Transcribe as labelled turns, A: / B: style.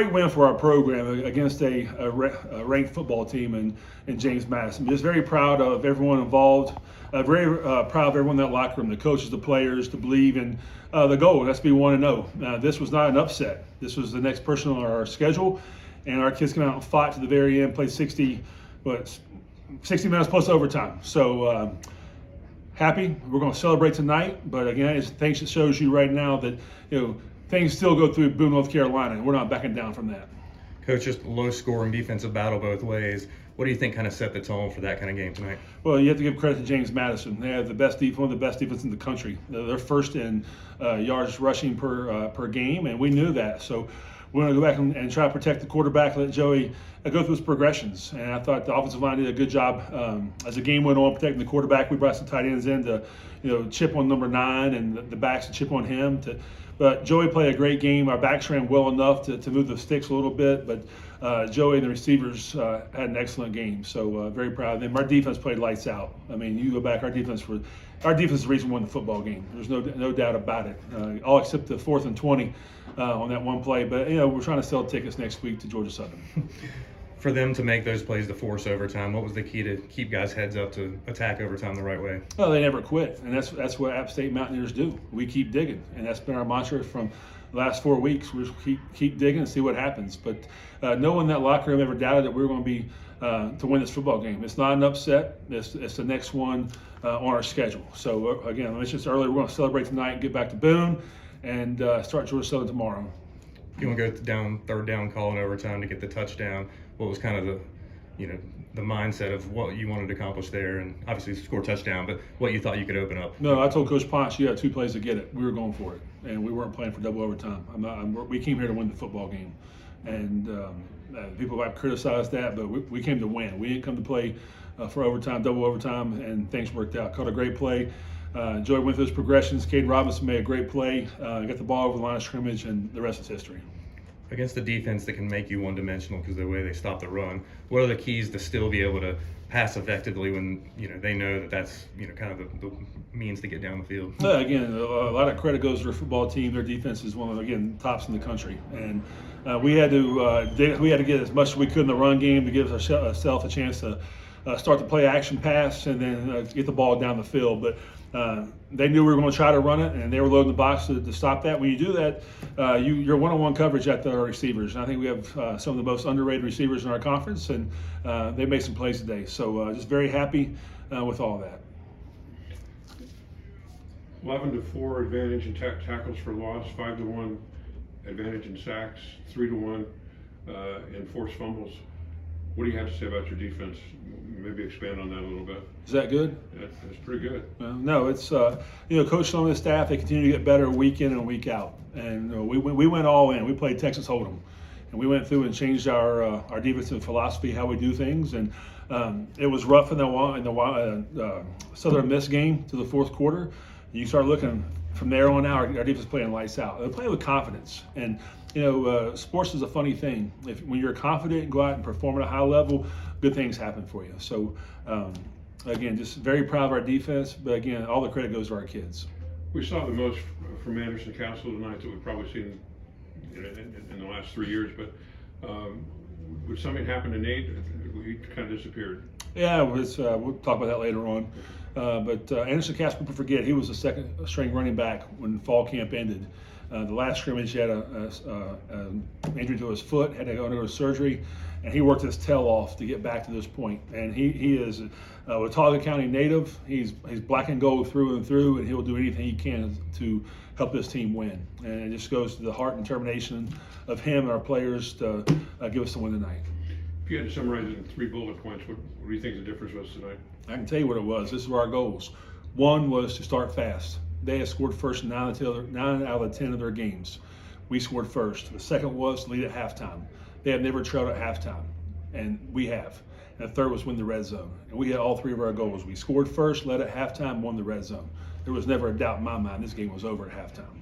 A: Great win for our program against a ranked football team in James Madison. Just very proud of everyone involved. Very proud of everyone in that locker room, the coaches, the players, to believe in the goal. That's to be 1-0. This was not an upset. This was the next person on our schedule, and our kids came out and fought to the very end. Played 60 minutes plus overtime. So happy. We're going to celebrate tonight. But again, I think it shows you right now that things still go through Boone, North Carolina, and we're not backing down from that.
B: Coach, just a low-scoring defensive battle both ways. What do you think kind of set the tone for that kind of game tonight?
A: Well, you have to give credit to James Madison. They have one of the best defense in the country. They're first in yards rushing per game, and we knew that. So we're going to go back and try to protect the quarterback, let Joey go through his progressions. And I thought the offensive line did a good job as the game went on protecting the quarterback. We brought some tight ends in to chip on number 9 and the backs to chip on him. But Joey played a great game. Our backs ran well enough to move the sticks a little bit, but Joey and the receivers had an excellent game. So very proud of them. Our defense played lights out. I mean, you go back, our defense is the reason we won the football game. There's no doubt about it. All except the 4th and 20 on that one play. But we're trying to sell tickets next week to Georgia Southern.
B: For them to make those plays to force overtime, what was the key to keep guys' heads up to attack overtime the right way?
A: Well, they never quit, and that's what App State Mountaineers do. We keep digging, and that's been our mantra from the last 4 weeks. We keep digging and see what happens. But no one in that locker room ever doubted that we were going to be to win this football game. It's not an upset. It's the next one on our schedule. So again, it's just early. We're going to celebrate tonight and get back to Boone and start Georgia Southern tomorrow.
B: You want to go down, third down, call in overtime to get the touchdown. What was kind of the mindset of what you wanted to accomplish there, and obviously score a touchdown, but what you thought you could open up?
A: No, I told Coach Ponce, you had 2 plays to get it. We were going for it, and we weren't playing for double overtime. We came here to win the football game, and people might criticize that, but we came to win. We didn't come to play for overtime, double overtime, and things worked out. Caught a great play. Joey went through his progressions. Caden Robinson made a great play. Got the ball over the line of scrimmage, and the rest is history.
B: Against the defense that can make you one-dimensional because of the way they stop the run, what are the keys to still be able to pass effectively when they know that's kind of the means to get down the field?
A: Again, a lot of credit goes to their football team. Their defense is one of the tops in the country, and we had to get as much as we could in the run game to give ourselves a chance to start the play action pass and then get the ball down the field. But they knew we were going to try to run it, and they were loading the box to stop that. When you do that, you're one-on-one coverage at our receivers. And I think we have some of the most underrated receivers in our conference, and they made some plays today. So just very happy with all that.
C: 11-4 advantage in tackles for loss, 5-1 advantage in sacks, 3-1 in forced fumbles. What do you have to say about your defense? Maybe expand on that a little bit.
A: Is that good?
C: That's pretty good.
A: No, it's Coach Sloan and the staff. They continue to get better week in and week out. And we went all in. We played Texas Hold'em, and we went through and changed our defensive philosophy, how we do things. And it was rough in the Southern Miss game to the 4th quarter. You start looking from there on out. Our defense playing lights out. They're playing with confidence. And sports is a funny thing. When you're confident and go out and perform at a high level, good things happen for you. So, again, just very proud of our defense. But again, all the credit goes to our kids.
C: We saw the most from Anderson Castle tonight that we've probably seen in the last 3 years. But would something happen to Nate? He kind of disappeared.
A: Yeah, we'll talk about that later on. But Anderson Castle, people forget, he was the second string running back when fall camp ended. The last scrimmage, he had an injury to his foot, had to go undergo surgery, and he worked his tail off to get back to this point. And he is a Watauga County native. He's black and gold through and through, and he'll do anything he can to help this team win. And it just goes to the heart and determination of him and our players to give us the win tonight.
C: If you had to summarize it in 3 bullet points, what do you think the difference was tonight?
A: I can tell you what it was. This is our goals. 1 was to start fast. They had scored first in 9 out of 10 of their games. We scored first. The second was to lead at halftime. They have never trailed at halftime, and we have. And the third was win the red zone. And we had all 3 of our goals. We scored first, led at halftime, won the red zone. There was never a doubt in my mind this game was over at halftime.